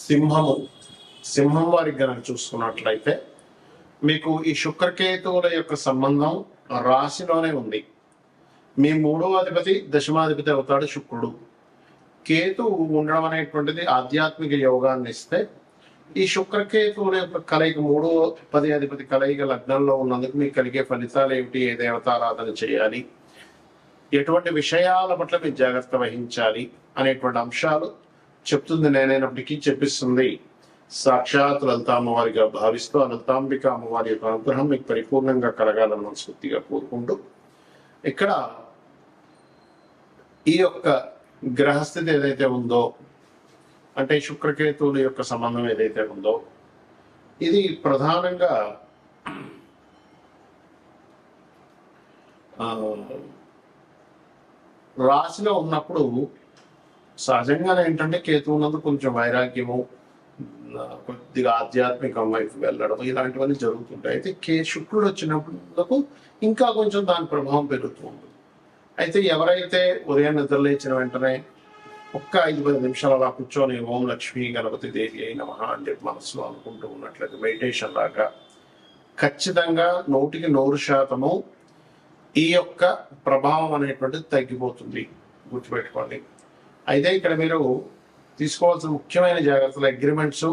సింహము సింహం వారికి గనక చూసుకున్నట్లయితే మీకు ఈ శుక్రకేతువుల యొక్క సంబంధం రాశిలోనే ఉంది. మీ మూడవ అధిపతి దశమాధిపతి అవుతాడు శుక్రుడు. కేతువు ఉండడం అనేటువంటిది ఆధ్యాత్మిక యోగాన్ని ఇస్తే, ఈ శుక్రకేతువుల యొక్క కలయిక 3వ 10వ అధిపతి కలయిక లగ్నంలో ఉన్నందుకు మీకు కలిగే ఫలితాలు ఏమిటి, ఏ దేవతారాధన చేయాలి, ఎటువంటి విషయాల పట్ల మీరు జాగ్రత్త వహించాలి అనేటువంటి అంశాలు చెప్తుంది. నేనైనప్పటికీ చెప్పిస్తుంది సాక్షాత్ లలిత అమ్మవారిగా భావిస్తూ ఆ లలితాంబిక అమ్మవారి యొక్క అనుగ్రహం మీకు పరిపూర్ణంగా కలగాలని మనస్ఫూర్తిగా కోరుకుంటూ, ఇక్కడ ఈ యొక్క గ్రహస్థితి ఏదైతే ఉందో, అంటే శుక్రకేతువుల యొక్క సంబంధం ఏదైతే ఉందో, ఇది ప్రధానంగా రాశిలో ఉన్నప్పుడు సహజంగానే ఏంటంటే కేతు ఉన్నందుకు కొంచెం వైరాగ్యము, కొద్దిగా ఆధ్యాత్మికం వైపు వెళ్ళడం ఇలాంటివన్నీ జరుగుతుంటాయి. అయితే శుక్రుడు వచ్చినప్పుడు ఇంకా కొంచెం దాని ప్రభావం పెరుగుతూ ఉంటుంది. అయితే ఎవరైతే ఉదయం నిద్రలేచిన వెంటనే ఒక్క 5-10 నిమిషాలు అలా కూర్చొని ఓం లక్ష్మీ గణపతి దేవి అయిన మహా అని చెప్పి మనసులో అనుకుంటూ ఉన్నట్లయితే మెడిటేషన్ లాగా ఖచ్చితంగా 100% ఈ యొక్క ప్రభావం అనేటువంటిది తగ్గిపోతుంది, గుర్తుపెట్టుకోండి. అయితే ఇక్కడ మీరు తీసుకోవాల్సిన ముఖ్యమైన జాగ్రత్తలు అగ్రిమెంట్స్,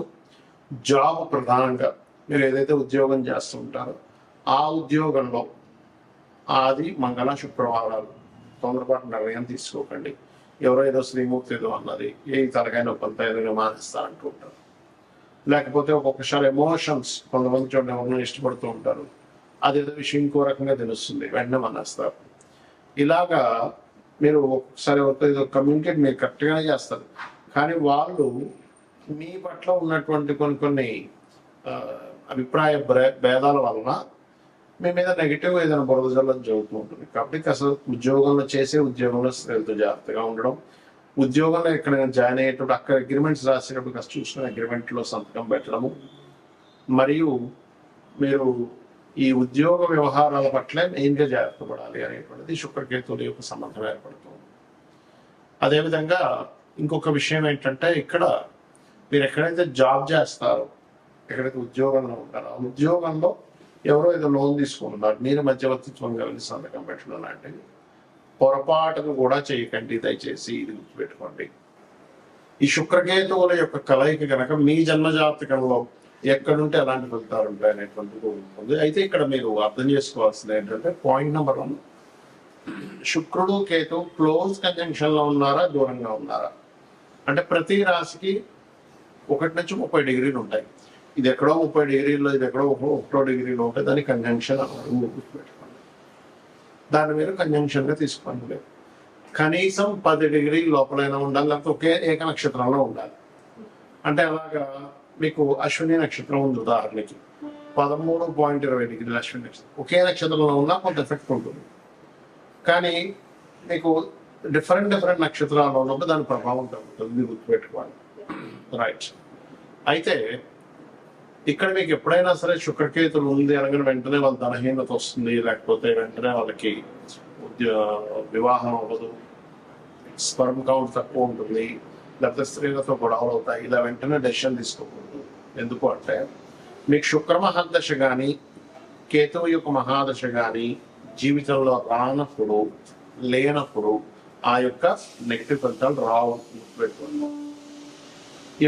జాబ్ ప్రధానంగా మీరు ఏదైతే ఉద్యోగం చేస్తుంటారో ఆ ఉద్యోగంలో ఆది మంగళ శుక్రవారాలు తొందరపాటు నిర్ణయం తీసుకోకండి. ఎవరో ఏదో శ్రీమూర్తి ఏదో అన్నది, ఏ తలకాయ నొప్పంతా ఏదైనా మానేస్తారంటూ ఉంటారు. లేకపోతే ఒక్కొక్కసారి ఎమోషన్స్, కొంతమంది చూడండి ఎవరినో ఇష్టపడుతూ ఉంటారు, అదేదో విషయం ఇంకో రకంగా తెలుస్తుంది, వెంటనే మానేస్తారు. ఇలాగా మీరు ఒకసారి ఎవరితో ఏదో కమ్యూనికేట్ మీరు కరెక్ట్గానే చేస్తారు, కానీ వాళ్ళు మీ పట్ల ఉన్నటువంటి కొన్ని అభిప్రాయ భేదాల వలన మీ మీద నెగిటివ్ ఏదైనా బురద జల్లని జరుగుతూ ఉంటుంది. కాబట్టి అసలు ఉద్యోగంలో స్త్రీలతో జాగ్రత్తగా ఉండడం, ఉద్యోగంలో ఎక్కడైనా జాయిన్ అయ్యేటప్పుడు అక్కడ అగ్రిమెంట్స్ రాసేటప్పుడు కాస్త చూసుకుని అగ్రిమెంట్లో సంతకం పెట్టడము, మరియు మీరు ఈ ఉద్యోగ వ్యవహారాల పట్ల మెయిన్గా జాగ్రత్త పడాలి అనేటువంటిది శుక్రకేతువుల యొక్క సంబంధం ఏర్పడుతుంది. అదేవిధంగా ఇంకొక విషయం ఏంటంటే, ఇక్కడ మీరు ఎక్కడైతే జాబ్ చేస్తారో, ఎక్కడైతే ఉద్యోగంలో ఉంటారో ఆ ఉద్యోగంలో ఎవరో ఏదో లోన్ తీసుకుంటున్నారు, మీరు మధ్యవర్తిత్వం కలిసి సంతకం పెట్టడం లాంటివి పొరపాటును కూడా చేయకండి దయచేసి, ఇది గుర్తుపెట్టుకోండి. ఈ శుక్రకేతువుల యొక్క కలయిక కనుక మీ జన్మజాతకంలో ఎక్కడుంటే అలాంటి ఫలితాలు ఉంటాయి అనేటువంటిది ఉంటుంది. అయితే ఇక్కడ మీరు అర్థం చేసుకోవాల్సింది ఏంటంటే, పాయింట్ నెంబర్ 1, శుక్రుడు కేతు క్లోజ్ కంజంక్షన్ లో ఉన్నారా, దూరంగా ఉన్నారా అంటే ప్రతి రాశికి 1 నుంచి 30 డిగ్రీలు ఉంటాయి. ఇది ఎక్కడో 30 డిగ్రీల్లో, ఇది ఎక్కడో 1 డిగ్రీలో ఉంటే దాన్ని కంజంక్షన్ అన్నారు, గుర్తుపెట్టుకోండి. దాన్ని మీరు కంజంక్షన్ గా తీసుకోండి. కనీసం 10 డిగ్రీల లోపలైనా ఉండాలి, లేకపోతే ఒకే ఏక నక్షత్రంలో ఉండాలి. అంటే అలాగా మీకు అశ్విని నక్షత్రం ఉంది ఉదాహరణకి, 13.20 డిగ్రీల అశ్విని నక్షత్రం ఒకే నక్షత్రంలో ఉన్నా కొంత ఎఫెక్ట్ ఉంటుంది. కానీ మీకు డిఫరెంట్ నక్షత్రాల్లో ఉన్నప్పుడు దాని ప్రభావం తగ్గుతుంది, గుర్తుపెట్టుకోవాలి. రైట్. అయితే ఇక్కడ మీకు ఎప్పుడైనా సరే శుక్రకేతులు ఉంది అనగానే వెంటనే వాళ్ళ ధనహీనత వస్తుంది, లేకపోతే వెంటనే వాళ్ళకి వివాహం అవ్వదు, స్పర్మ్ కౌంట్ తక్కువ ఉంటుంది, లేకపోతే స్త్రీలతో గొడవలు అవుతాయి, ఇలా వెంటనే డెసిషన్ తీసుకోకూడదు. ఎందుకు అంటే మీకు శుక్ర మహాదశ కానీ కేతువు యొక్క మహాదశ కానీ జీవితంలో రానప్పుడు, లేనప్పుడు ఆ యొక్క నెగిటివ్ ఫలితాలు రావు, పెట్టుకోండి.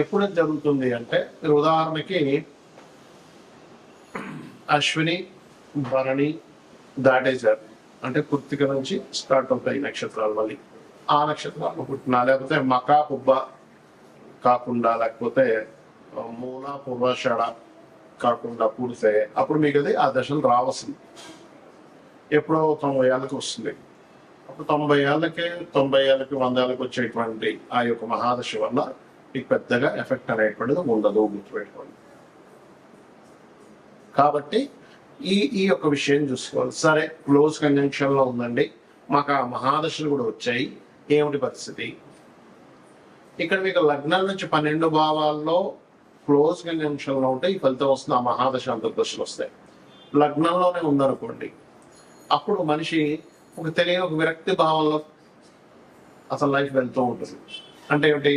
ఎప్పుడు జరుగుతుంది అంటే, ఉదాహరణకి అశ్విని భరణి దాటేశారు అంటే కృత్తిక నుంచి స్టార్ట్ అవుతాయి నక్షత్రాలు, మళ్ళీ ఆ నక్షత్రాలు పుట్టినా, లేకపోతే మకా పుబ్బ కాకుండా, లేకపోతే మూల పూర్వాషాఢ కాకుండా పుడితే అప్పుడు మీకు అది ఆ దశలు రావాల్సింది. ఎప్పుడో 90 ఏళ్ళకి వస్తుంది. అప్పుడు 90 ఏళ్ళకి 100 ఏళ్ళకి వచ్చేటువంటి ఆ యొక్క మహాదశ వల్ల మీకు పెద్దగా ఎఫెక్ట్ అనేటువంటిది ఉండదు, గుర్తుపెట్టుకోండి. కాబట్టి ఈ యొక్క విషయం చూసుకోవాలి. సరే, క్లోజ్ కంజంక్షన్ లో ఉందండి, మాకు ఆ మహాదశలు కూడా వచ్చాయి, ఏమిటి పరిస్థితి? ఇక్కడ మీకు లగ్నం నుంచి 12 భావాల్లో క్లోజ్ కంజంక్షన్ లో ఉంటే ఈ ఫలితం వస్తుంది, ఆ మహాదశ అంతర్దశలు వస్తాయి. లగ్నంలోనే ఉందనుకోండి, అప్పుడు మనిషి తెలియని ఒక విరక్తి భావంలో అసలు లైఫ్ వెళ్తూ ఉంటుంది. అంటే ఏమిటి,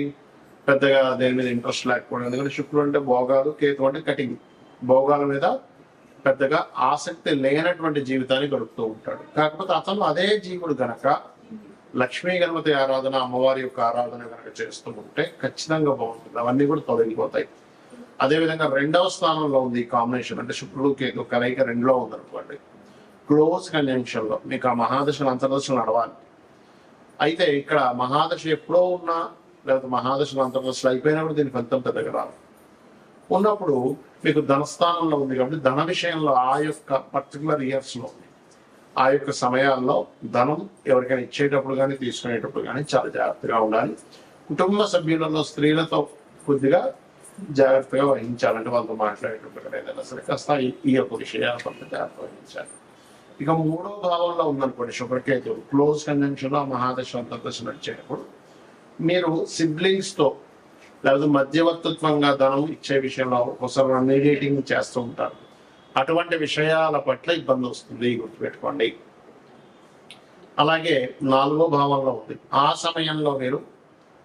పెద్దగా దేని మీద ఇంట్రెస్ట్ లేకపోవడం. ఎందుకంటే శుక్రుడు అంటే భోగాలు, కేతు అంటే కటింగ్. భోగాల మీద పెద్దగా ఆసక్తి లేనటువంటి జీవితాన్ని గడుపుతూ ఉంటాడు. కాకపోతే అతను అదే జీవుడు గనక లక్ష్మీ గణపతి ఆరాధన, అమ్మవారి యొక్క ఆరాధన కనుక చేస్తూ ఉంటే ఖచ్చితంగా బాగుంటుంది. అవన్నీ కూడా తొలగిపోతాయి. అదేవిధంగా రెండవ స్థానంలో ఉంది ఈ కాంబినేషన్, అంటే శుక్రుడు కేతు కలయిక రెండులో ఉందనుకోండి, క్లోజ్ కంజంక్షన్ లో మీకు ఆ మహాదశలు అంతర్దశలు నడవాలి. అయితే ఇక్కడ మహాదశ ఎప్పుడో ఉన్నా, లేకపోతే మహాదశలు అంతర్దశలు అయిపోయినప్పుడు దీని ఫలితం పెద్దగా రాదు. ఉన్నప్పుడు మీకు ధనస్థానంలో ఉంది కాబట్టి ధన విషయంలో ఆ యొక్క పర్టికులర్ ఇయర్స్ లో, ఆ యొక్క సమయాల్లో ధనం ఎవరికైనా ఇచ్చేటప్పుడు కానీ తీసుకునేటప్పుడు కానీ చాలా జాగ్రత్తగా ఉండాలి. కుటుంబ సభ్యులలో స్త్రీలతో కొద్దిగా జాగ్రత్తగా వహించాలంటే వాళ్ళతో మాట్లాడేటప్పుడు ఏదైనా సరే కాస్త ఈ యొక్క విషయాలు కొంత జాగ్రత్త వహించాలి. ఇక మూడో భావంలో ఉందనుకోండి శుక్రకేతు క్లోజ్ కంజంక్షన్ లో మహాదశ అంతర్దశ నడిచేటప్పుడు మీరు సిబ్లింగ్స్ తో లేదా మధ్యవర్తిత్వంగా ధనం ఇచ్చే విషయంలో ఒకసారి మీడియేటింగ్ చేస్తూ ఉంటారు. అటువంటి విషయాల పట్ల ఇబ్బంది వస్తుంది, గుర్తుపెట్టుకోండి. అలాగే నాలుగో భావంలో ఉంది, ఆ సమయంలో మీరు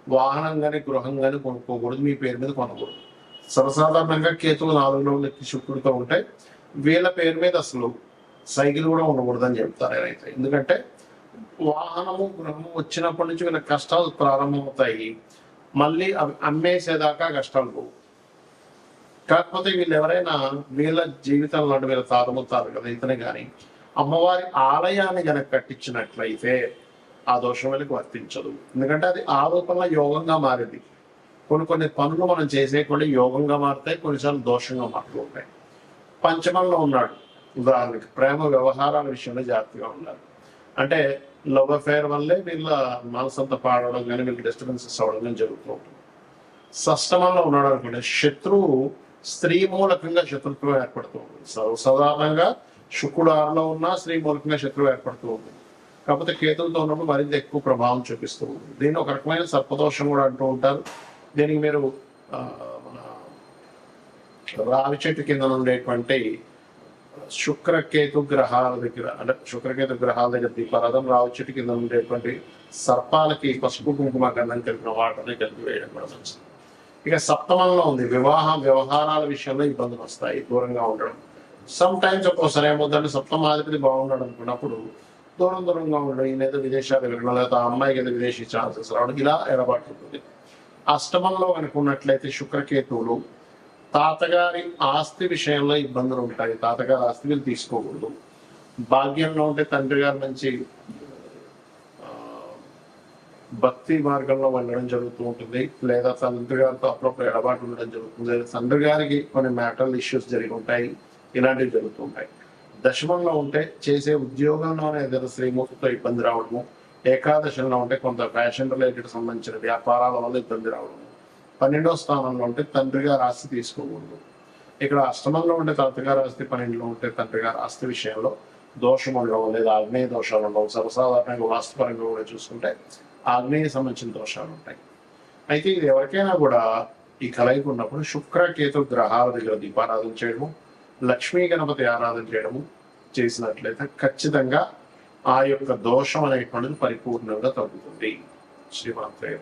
వాహనం కానీ గృహం కానీ కొనుక్కోకూడదు, మీ పేరు మీద కొనకూడదు. సర్వసాధారణంగా కేతువు 4లో లెక్కి శుక్రుడితో ఉంటే వీళ్ళ పేరు మీద అసలు సైకిల్ కూడా ఉండకూడదు అని చెప్తారు ఎవరైతే. ఎందుకంటే వాహనము గృహము వచ్చినప్పటి నుంచి వీళ్ళ కష్టాలు ప్రారంభమవుతాయి, మళ్ళీ అవి అమ్మేసేదాకా కష్టాలు పోవు. కాకపోతే వీళ్ళు ఎవరైనా వీళ్ళ జీవితంలో వీళ్ళ తాతముత్తారు కదా ఇతనే కానీ అమ్మవారి ఆలయాన్ని కనుక కట్టించినట్లయితే ఆ దోషం వీళ్ళకి వర్తించదు. ఎందుకంటే అది ఆ రూపంలో యోగంగా మారింది. కొన్ని పనులు మనం చేసే కొన్ని యోగంగా మారుతాయి, కొన్నిసార్లు దోషంగా మారుతూ ఉంటాయి. పంచమంలో ఉన్నాడు, ఉదాహరణకి ప్రేమ వ్యవహారాల విషయంలో జాగ్రత్తగా ఉండాలి. అంటే లవ్ అఫేర్ వల్లే వీళ్ళ మనసంతా పాడడం కానీ వీళ్ళకి డిస్టర్బెన్సెస్ అవ్వడం కానీ జరుగుతూ ఉంటుంది. షష్టమంలో ఉన్నాడు అనుకోండి, శత్రువు స్త్రీ మూలకంగా శత్రుత్వం ఏర్పడుతూ ఉంటుంది. సర్వసాధారణంగా శుక్రుడు 6లో ఉన్నా స్త్రీ మూలకంగా శత్రువు ఏర్పడుతూ ఉంటుంది. కాకపోతే కేతువుతో ఉన్నప్పుడు మరింత ఎక్కువ ప్రభావం చూపిస్తూ ఉంటుంది. దీన్ని ఒక రకమైన సర్పదోషం కూడా అంటూ ఉంటారు. దీనికి మీరు మన రావి చెట్టు కింద ఉండేటువంటి శుక్రకేతు గ్రహాల దగ్గర, అంటే శుక్రకేతు గ్రహాల దగ్గర దీపారాధన, రావి చెట్టు కింద ఉండేటువంటి సర్పాలకి పసుపు కుంకుమ గంధం కలిపిన వాటిని కలిపి వేయడం కూడా మంచిది. ఇక సప్తమంలో ఉంది, వ్యవహారాల విషయంలో ఇబ్బందులు వస్తాయి, దూరంగా ఉండడం. సమ్ టైమ్స్ ఒక్కోసారి ఏమవుతుందంటే సప్తమాధిపతి బాగున్నాడు అనుకున్నప్పుడు దూరంగా ఉండడం, ఈయనైతే విదేశాలు వెళ్ళడం, లేదా ఆ అమ్మాయికి అయితే విదేశీ ఛాన్సెస్ రావడం, ఇలా ఎడబాటుంటుంది. అష్టమంలో అనుకున్నట్లయితే శుక్రకేతువులు తాతగారి ఆస్తి విషయంలో ఇబ్బందులు ఉంటాయి, తాతగారి ఆస్తి వీళ్ళు తీసుకోకూడదు. భాగ్యంలో ఉంటే తండ్రి గారి నుంచి భక్తి మార్గంలో వెళ్ళడం జరుగుతూ ఉంటుంది, లేదా తండ్రి గారితో అప్పుడప్పుడు ఎడబాటు ఉండడం జరుగుతుంది, లేదా తండ్రి గారికి కొన్ని మ్యాటరల్ ఇష్యూస్ జరిగి ఉంటాయి, ఇలాంటివి జరుగుతూ ఉంటాయి. దశమంలో ఉంటే చేసే ఉద్యోగంలోనే ఏదైనా శ్రీమూర్తితో ఇబ్బంది రావడము, ఏకాదశంలో ఉంటే కొంత ఫ్యాషన్ రిలేటెడ్ సంబంధించిన వ్యాపారాల వల్ల ఇబ్బంది రావడము, 12వ స్థానంలో ఉంటే తండ్రి గారి ఆస్తి తీసుకోకూడదు. ఇక్కడ అష్టమంలో ఉంటే తాతగారి ఆస్తి, 12లో ఉంటే తండ్రి గారి ఆస్తి విషయంలో దోషం ఉండడం, లేదా ఆగ్నేయ దోషాలు ఉండవు. సర్వసాధారణంగా వాస్తుపరంగా కూడా చూసుకుంటే ఆగ్నేయ సంబంధించిన దోషాలు ఉంటాయి. అయితే ఇది ఎవరికైనా కూడా ఈ కలయిక ఉన్నప్పుడు శుక్రకేతు గ్రహాల దగ్గర దీపారాధన చేయడము, లక్ష్మీ గణపతి ఆరాధన చేయడము చేసినట్లయితే ఖచ్చితంగా ఆ యొక్క దోషం అనేటువంటిది పరిపూర్ణంగా తగ్గుతుంది. శ్రీమాత్రే.